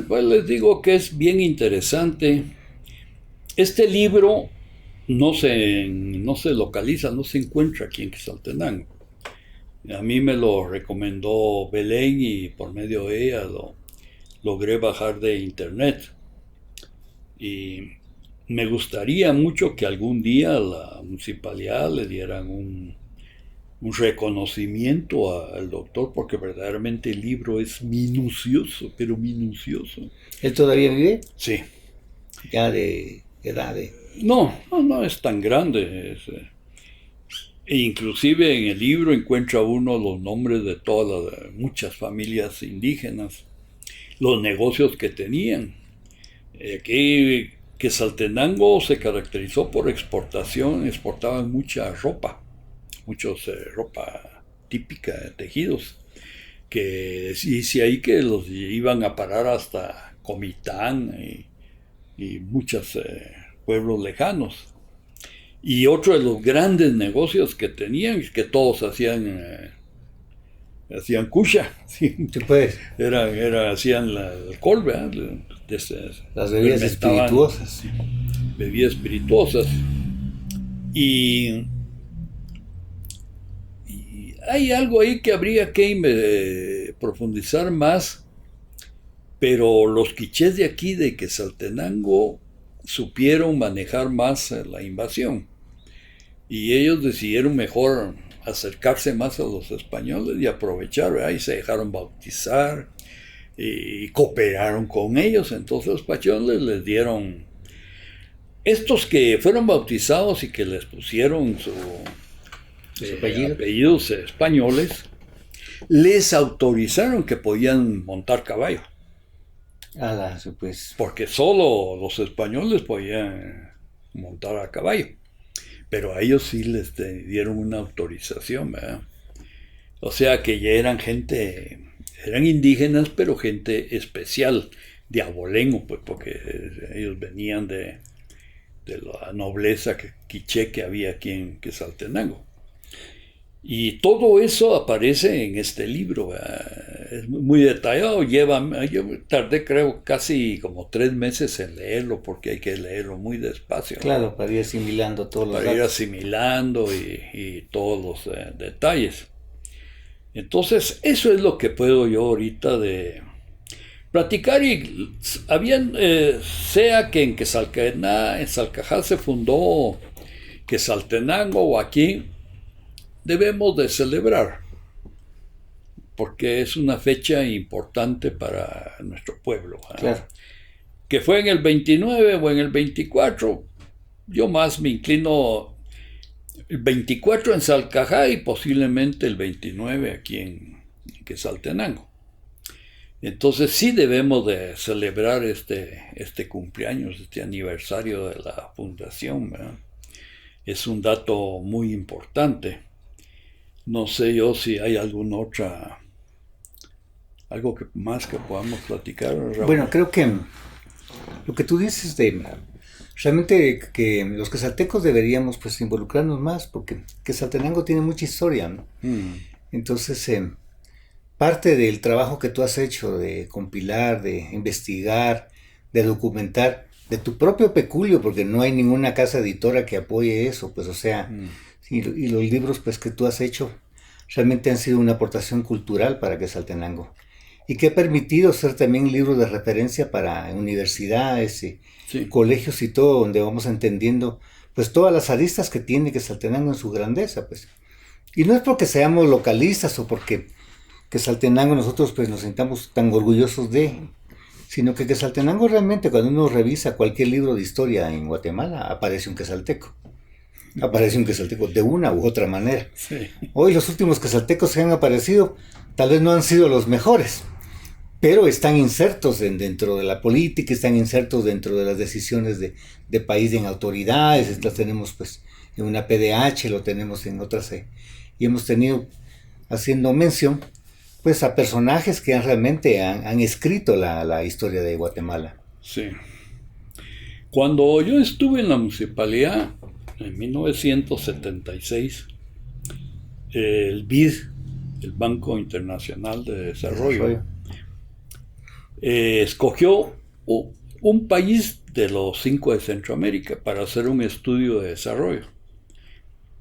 Pues les digo que es bien interesante. Este libro no se localiza, no se encuentra aquí en Quetzaltenango. A mí me lo recomendó Belén y por medio de ella lo logré bajar de internet. Y me gustaría mucho que algún día a la municipalidad le dieran un reconocimiento al doctor, porque verdaderamente el libro es minucioso, pero minucioso. ¿Él todavía vive? Sí. Ya de edad de... No es tan grande. E inclusive en el libro encuentra uno los nombres de muchas familias indígenas, los negocios que tenían. Aquí Quetzaltenango se caracterizó por exportaban mucha ropa, ropa típica de tejidos, que dice ahí que los iban a parar hasta Comitán y muchos pueblos lejanos. Y otro de los grandes negocios que tenían es que todos hacían cucha, ¿sí? Sí, pues. Hacían el alcohol, ¿verdad? Las bebidas espirituosas. Bebidas espirituosas. Y hay algo ahí que habría que profundizar más, pero los quichés de aquí, de Quetzaltenango, supieron manejar más la invasión. Y ellos decidieron mejor acercarse más a los españoles y aprovechar, ¿verdad? Y se dejaron bautizar y cooperaron con ellos. Entonces los españoles les dieron, estos que fueron bautizados y que les pusieron sus apellidos españoles, les autorizaron que podían montar caballo. Pues. Porque solo los españoles podían montar a caballo. Pero a ellos sí les dieron una autorización, ¿verdad? O sea que ya eran indígenas, pero gente especial, de abolengo, pues, porque ellos venían de la nobleza quiché que había aquí en Quetzaltenango. Y todo eso aparece en este libro, es muy detallado, yo tardé creo casi como 3 meses en leerlo, porque hay que leerlo muy despacio. Claro, para ir asimilando todos los datos. Para ir asimilando y todos los detalles. Entonces, eso es lo que puedo yo ahorita de platicar. Y habían, sea que en Salcajá se fundó Quetzaltenango o aquí, debemos de celebrar, porque es una fecha importante para nuestro pueblo. Claro. Que fue en el 29 o en el 24, yo más me inclino el 24 en Salcajá y posiblemente el 29 aquí en Quetzaltenango. Entonces sí debemos de celebrar este cumpleaños, este aniversario de la fundación, ¿verdad? Es un dato muy importante. No sé yo si hay alguna otra, algo más que podamos platicar, Raúl. Bueno, creo que lo que tú dices de realmente que los quetzaltecos deberíamos pues involucrarnos más, porque Quetzaltenango tiene mucha historia, ¿no? Entonces, parte del trabajo que tú has hecho de compilar, de investigar, de documentar, de tu propio peculio, porque no hay ninguna casa editora que apoye eso, pues o sea, y los libros pues que tú has hecho realmente han sido una aportación cultural para Quetzaltenango y que ha permitido ser también libro de referencia para universidades y colegios y todo, donde vamos entendiendo pues todas las aristas que tiene Quetzaltenango en su grandeza, pues. Y no es porque seamos localistas o porque Quetzaltenango nosotros pues nos sintamos tan orgullosos de, sino que Quetzaltenango realmente, cuando uno revisa cualquier libro de historia en Guatemala, aparece un quetzalteco. Aparece un quetzalteco de una u otra manera. Sí. Hoy los últimos quetzaltecos que han aparecido tal vez no han sido los mejores, pero están insertos dentro de la política, están insertos dentro de las decisiones de país en autoridades. Las tenemos pues en una PDH, lo tenemos en otras, y hemos tenido, haciendo mención, pues a personajes que realmente han escrito la historia de Guatemala. Sí. Cuando yo estuve en la municipalidad, en 1976, el BID, el Banco Internacional de Desarrollo, escogió un país de los 5 de Centroamérica para hacer un estudio de desarrollo.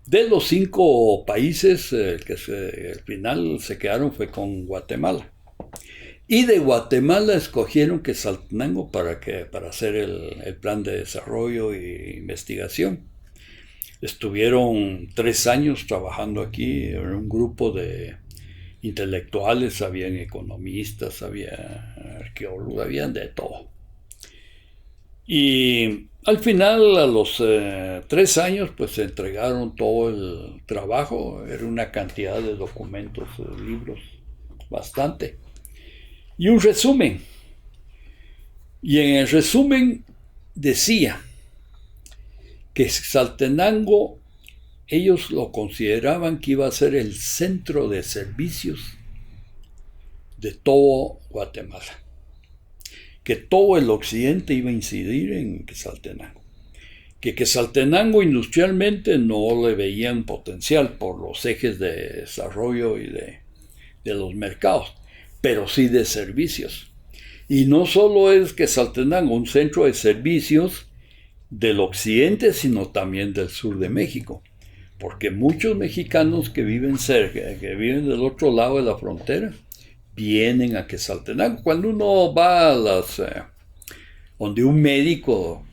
De los 5 países que al final se quedaron fue con Guatemala. Y de Guatemala escogieron Quetzaltenango para hacer el plan de desarrollo e investigación. Estuvieron 3 años trabajando aquí, en un grupo de intelectuales, habían economistas, había arqueólogos, habían de todo. Y al final, a los 3 años, pues se entregaron todo el trabajo, era una cantidad de documentos, libros, bastante. Y un resumen. Y en el resumen decía que Quetzaltenango, ellos lo consideraban que iba a ser el centro de servicios de todo Guatemala, que todo el occidente iba a incidir en Quetzaltenango, que Quetzaltenango industrialmente no le veían potencial por los ejes de desarrollo y de los mercados, pero sí de servicios. Y no solo es Quetzaltenango un centro de servicios del occidente, sino también del sur de México, porque muchos mexicanos que viven cerca, que viven del otro lado de la frontera, vienen a Quetzaltenango. Cuando uno va a donde un médico,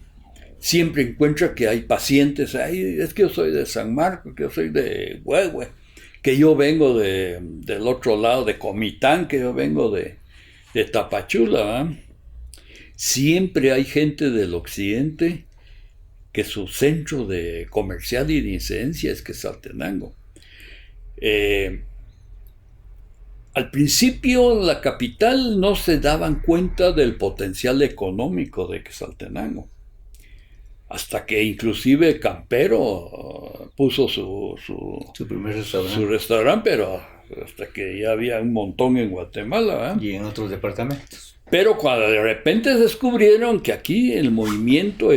siempre encuentra que hay pacientes, es que yo soy de San Marcos, que yo soy de Huehue, que yo vengo del otro lado de Comitán, que yo vengo de Tapachula, ¿verdad? Siempre hay gente del occidente que su centro de comercial y de incidencia es Quetzaltenango. Al principio la capital no se daban cuenta del potencial económico de Quetzaltenango, hasta que inclusive Campero puso su primer restaurante. Su restaurante, pero hasta que ya había un montón en Guatemala, ¿eh? Y en otros departamentos. Pero cuando de repente descubrieron que aquí el movimiento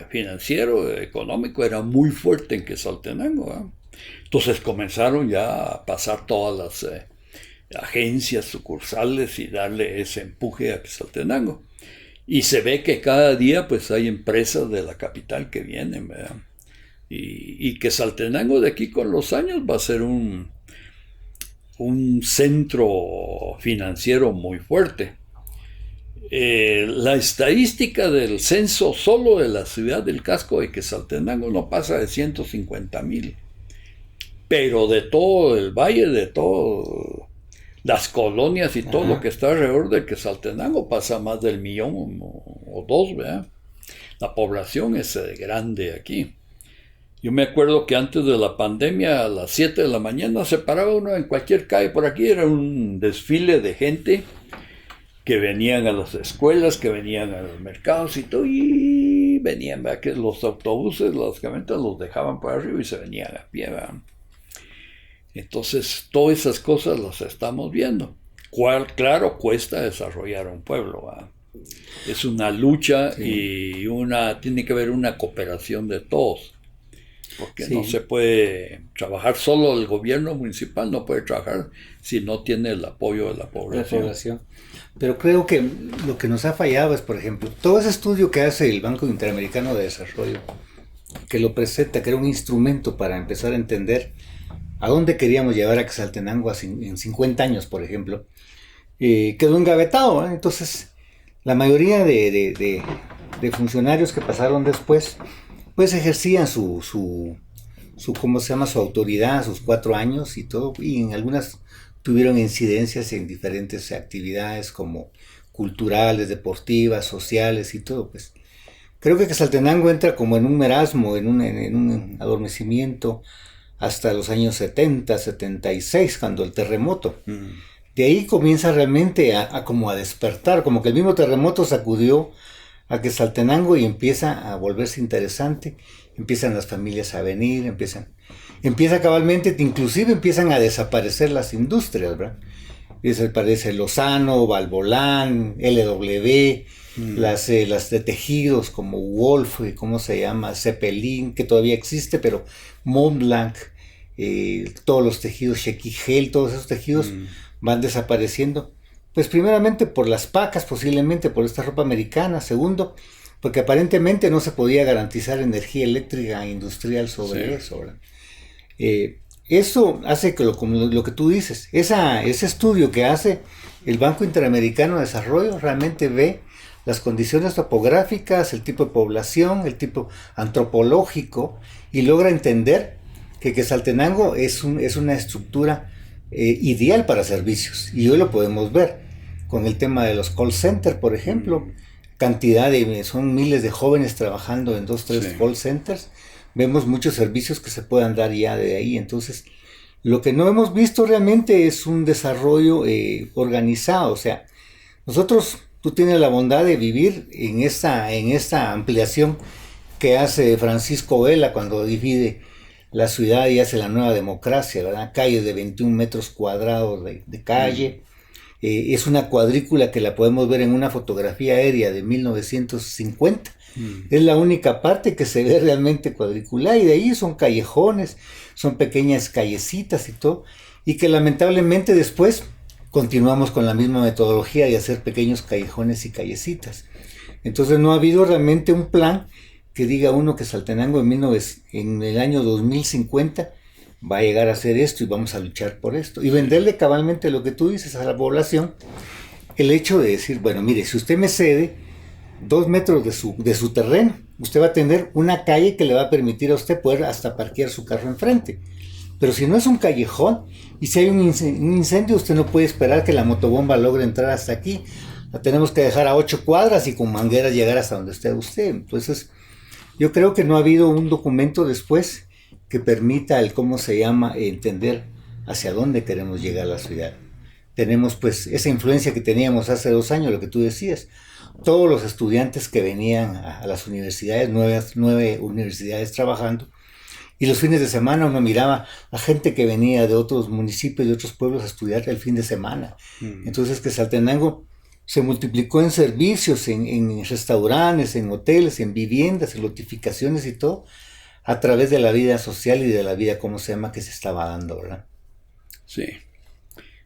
financiero, económico, era muy fuerte en Quetzaltenango, ¿eh? Entonces comenzaron ya a pasar todas las agencias, sucursales y darle ese empuje a Quetzaltenango. Y se ve que cada día pues hay empresas de la capital que vienen, ¿verdad? Y Quetzaltenango de aquí con los años va a ser un centro financiero muy fuerte. La estadística del censo solo de la ciudad del casco de Quetzaltenango no pasa de 150,000, pero de todo el valle, de todo las colonias y todo lo que está alrededor de Quetzaltenango pasa más del 1,000,000 o 2, ¿verdad? La población es grande aquí. Yo me acuerdo que antes de la pandemia, a las 7 de la mañana, se paraba uno en cualquier calle por aquí, era un desfile de gente que venían a las escuelas, que venían a los mercados y todo, y venían, ¿verdad? Que los autobuses, las camionetas los dejaban por arriba y se venían a pie, ¿verdad? Entonces, todas esas cosas las estamos viendo. Claro, cuesta desarrollar un pueblo, ¿verdad? Es una lucha, sí. Y tiene que haber una cooperación de todos. Porque sí, no se puede trabajar solo el gobierno municipal, no puede trabajar si no tiene el apoyo de la población. Pero creo que lo que nos ha fallado es, por ejemplo, todo ese estudio que hace el Banco Interamericano de Desarrollo, que lo presenta, que era un instrumento para empezar a entender a dónde queríamos llevar a Quetzaltenango en 50 años, por ejemplo, quedó engavetado, ¿eh? Entonces, la mayoría de funcionarios que pasaron después, pues ejercían su ¿cómo se llama? Su autoridad, sus 4 años y todo, y en algunas tuvieron incidencias en diferentes actividades como culturales, deportivas, sociales y todo, pues. Creo que Quetzaltenango entra como en un marasmo, en un adormecimiento hasta los años 70, 76, cuando el terremoto. De ahí comienza realmente como a despertar, como que el mismo terremoto sacudió a Quetzaltenango y empieza a volverse interesante, empiezan las familias a venir, empieza cabalmente, inclusive empiezan a desaparecer las industrias, ¿verdad? Desaparece Lozano, Valvolán, LW, las de tejidos como Wolf, ¿cómo se llama? Zeppelin, que todavía existe, pero Montblanc, todos los tejidos Shequigel, todos esos tejidos van desapareciendo. Pues primeramente por las pacas, posiblemente por esta ropa americana. Segundo, porque aparentemente no se podía garantizar energía eléctrica industrial sobre eso, ¿verdad? Eso hace que como lo que tú dices, ese estudio que hace el Banco Interamericano de Desarrollo realmente ve las condiciones topográficas, el tipo de población, el tipo antropológico, y logra entender que Quetzaltenango es una estructura ideal para servicios, y hoy lo podemos ver con el tema de los call centers, por ejemplo, son miles de jóvenes trabajando en 2-3 call centers, vemos muchos servicios que se puedan dar ya de ahí. Entonces, lo que no hemos visto realmente es un desarrollo organizado. O sea, tú tienes la bondad de vivir en esta ampliación que hace Francisco Vela cuando divide la ciudad y hace la nueva democracia, ¿verdad? Calles de 21 metros cuadrados de calle. Es una cuadrícula que la podemos ver en una fotografía aérea de 1950. Es la única parte que se ve realmente cuadriculada, y de ahí son callejones, son pequeñas callecitas y todo, y que lamentablemente después continuamos con la misma metodología de hacer pequeños callejones y callecitas. Entonces no ha habido realmente un plan que diga uno que Quetzaltenango en el año 2050 va a llegar a hacer esto y vamos a luchar por esto, y venderle cabalmente lo que tú dices a la población, el hecho de decir, bueno, mire, si usted me cede 2 metros de su terreno, usted va a tener una calle que le va a permitir a usted poder hasta parquear su carro enfrente. Pero si no es un callejón, y si hay un incendio, usted no puede esperar que la motobomba logre entrar hasta aquí. La tenemos que dejar a 8 cuadras y con mangueras llegar hasta donde esté usted. Entonces, yo creo que no ha habido un documento después que permita entender hacia dónde queremos llegar a la ciudad. Tenemos pues esa influencia que teníamos hace 2 años, lo que tú decías. Todos los estudiantes que venían a las universidades, 9 universidades trabajando, y los fines de semana uno miraba a gente que venía de otros municipios, de otros pueblos a estudiar el fin de semana. Entonces Quetzaltenango se multiplicó en servicios, en restaurantes, en hoteles, en viviendas, en notificaciones y todo, a través de la vida social y de la vida, ¿cómo se llama?, que se estaba dando, ¿verdad? Sí,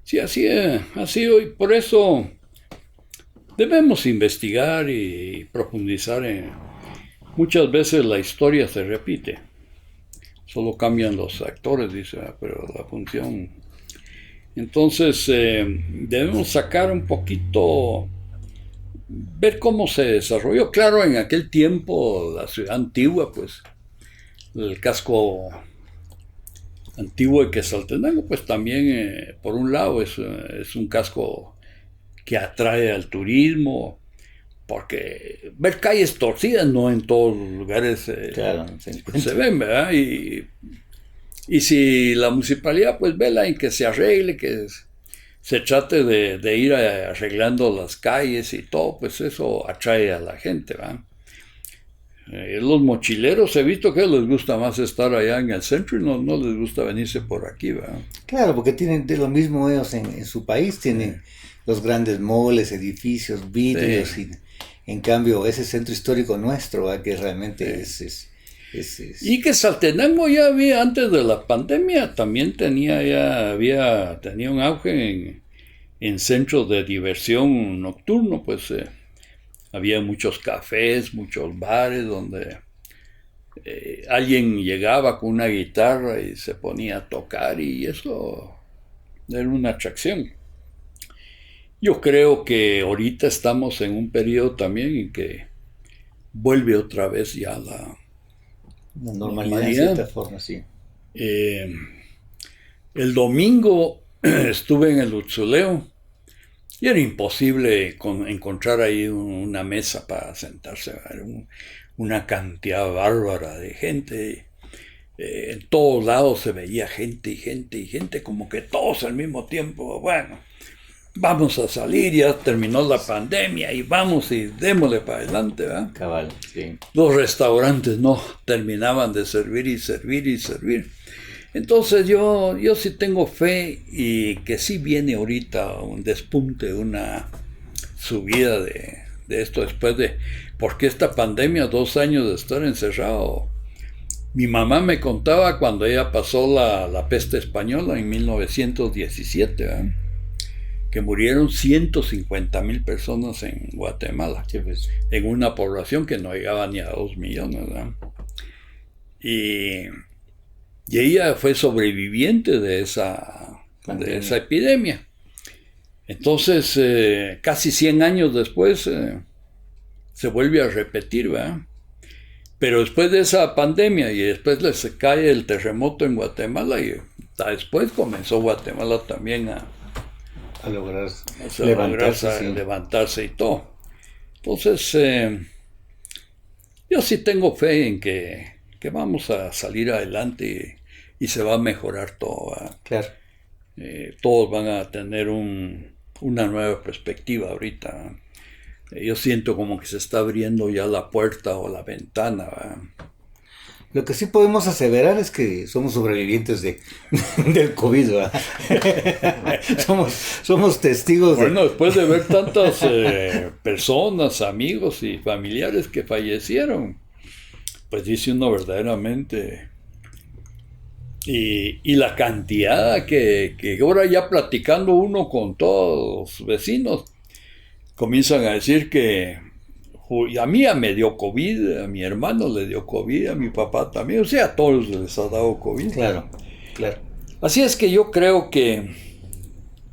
sí, así ha sido, y por eso debemos investigar y profundizar en... Muchas veces la historia se repite, solo cambian los actores, dice, pero la función... Entonces debemos sacar un poquito, ver cómo se desarrolló. Claro, en aquel tiempo la ciudad antigua, pues el casco antiguo de Quetzaltenango, pues también por un lado es un casco que atrae al turismo, porque ver calles torcidas no en todos los lugares Claro, se ven, ¿verdad? Y si la municipalidad pues vela en que se arregle, que se trate de ir arreglando las calles y todo, pues eso atrae a la gente, ¿verdad? Los mochileros he visto que les gusta más estar allá en el centro y no les gusta venirse por aquí, ¿verdad? Claro, porque tienen de lo mismo ellos en su país, tienen los grandes moles, edificios, vidrios, Sí. y en cambio ese centro histórico nuestro, ¿verdad?, que realmente es Y que Saltenango ya había, antes de la pandemia, también tenía un auge en centros de diversión nocturno, pues había muchos cafés, muchos bares donde alguien llegaba con una guitarra y se ponía a tocar, y eso era una atracción. Yo creo que ahorita estamos en un periodo también en que vuelve otra vez ya la normalidad en cierta forma, sí. El domingo estuve en el Utzuleo y era imposible encontrar ahí una mesa para sentarse. Era una cantidad bárbara de gente. En todos lados se veía gente y gente y gente, como que todos al mismo tiempo. Bueno, vamos a salir, ya terminó la pandemia y vamos y démosle para adelante, ¿verdad? Cabal, sí. Los restaurantes no terminaban de servir y servir y servir. Entonces yo sí tengo fe y que sí viene ahorita un despunte, una subida de esto después de... Porque esta pandemia, 2 años de estar encerrado. Mi mamá me contaba cuando ella pasó la peste española en 1917, ¿verdad?, que murieron 150,000 personas en Guatemala, Sí, pues. en una población que no llegaba ni a 2 millones, ¿verdad? Y ella fue sobreviviente de esa epidemia. Entonces, casi 100 años después, se vuelve a repetir, ¿verdad? Pero después de esa pandemia y después les cae el terremoto en Guatemala, y después comenzó Guatemala también a lograr levantarse y todo. Entonces, yo sí tengo fe en que vamos a salir adelante y se va a mejorar todo, ¿verdad? Claro. Todos van a tener una nueva perspectiva ahorita. Yo siento como que se está abriendo ya la puerta o la ventana, ¿verdad? Lo que sí podemos aseverar es que somos sobrevivientes del COVID, ¿verdad? somos testigos Bueno, después de ver tantas personas, amigos y familiares que fallecieron, pues dice uno verdaderamente... Y la cantidad que ahora ya platicando uno con todos los vecinos, comienzan a decir que a mí ya me dio COVID, a mi hermano le dio COVID, a mi papá también, o sea, a todos les ha dado COVID. Claro, claro. Así es que yo creo que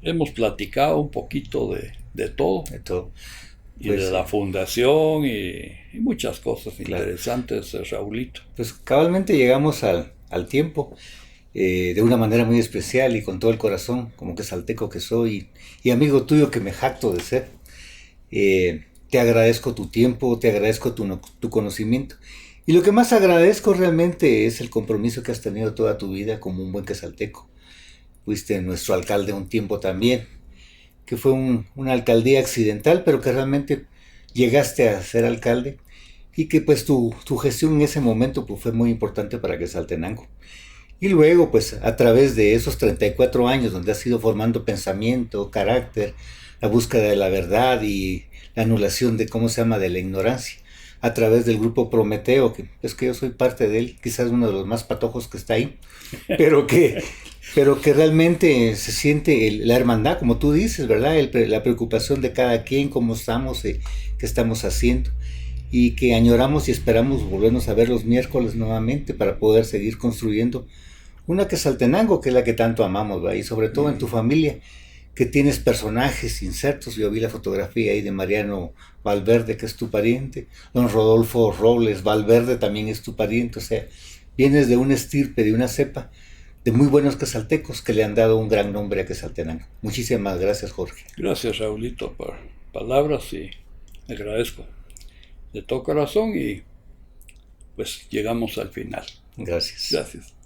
hemos platicado un poquito de todo. De todo. Y pues, de la fundación y muchas cosas interesantes, Raulito. Pues cabalmente llegamos al tiempo. De una manera muy especial y con todo el corazón, como quetzalteco que soy y amigo tuyo que me jacto de ser. Te agradezco tu tiempo, te agradezco tu conocimiento, y lo que más agradezco realmente es el compromiso que has tenido toda tu vida como un buen quetzalteco. Fuiste nuestro alcalde un tiempo también, que fue una alcaldía accidental, pero que realmente llegaste a ser alcalde, y que pues tu gestión en ese momento pues, fue muy importante para Quetzaltenango. Y luego, pues, a través de esos 34 años donde has ido formando pensamiento, carácter, la búsqueda de la verdad y la anulación de, ¿cómo se llama?, de la ignorancia, a través del grupo Prometeo, que es que yo soy parte de él, quizás uno de los más patojos que está ahí, pero que, pero que realmente se siente la hermandad, como tú dices, ¿verdad? La preocupación de cada quien, cómo estamos, qué estamos haciendo, y que añoramos y esperamos volvernos a ver los miércoles nuevamente para poder seguir construyendo una Quetzaltenango, que es la que tanto amamos, ¿verdad? Y sobre todo en tu familia, que tienes personajes insertos. Yo vi la fotografía ahí de Mariano Valverde, que es tu pariente, don Rodolfo Robles Valverde también es tu pariente, o sea, vienes de una estirpe, de una cepa de muy buenos quetzaltecos que le han dado un gran nombre a Quetzaltenango. Muchísimas gracias, Jorge. Gracias, Raulito, por palabras, y agradezco de todo corazón, y pues llegamos al final. Gracias. Gracias.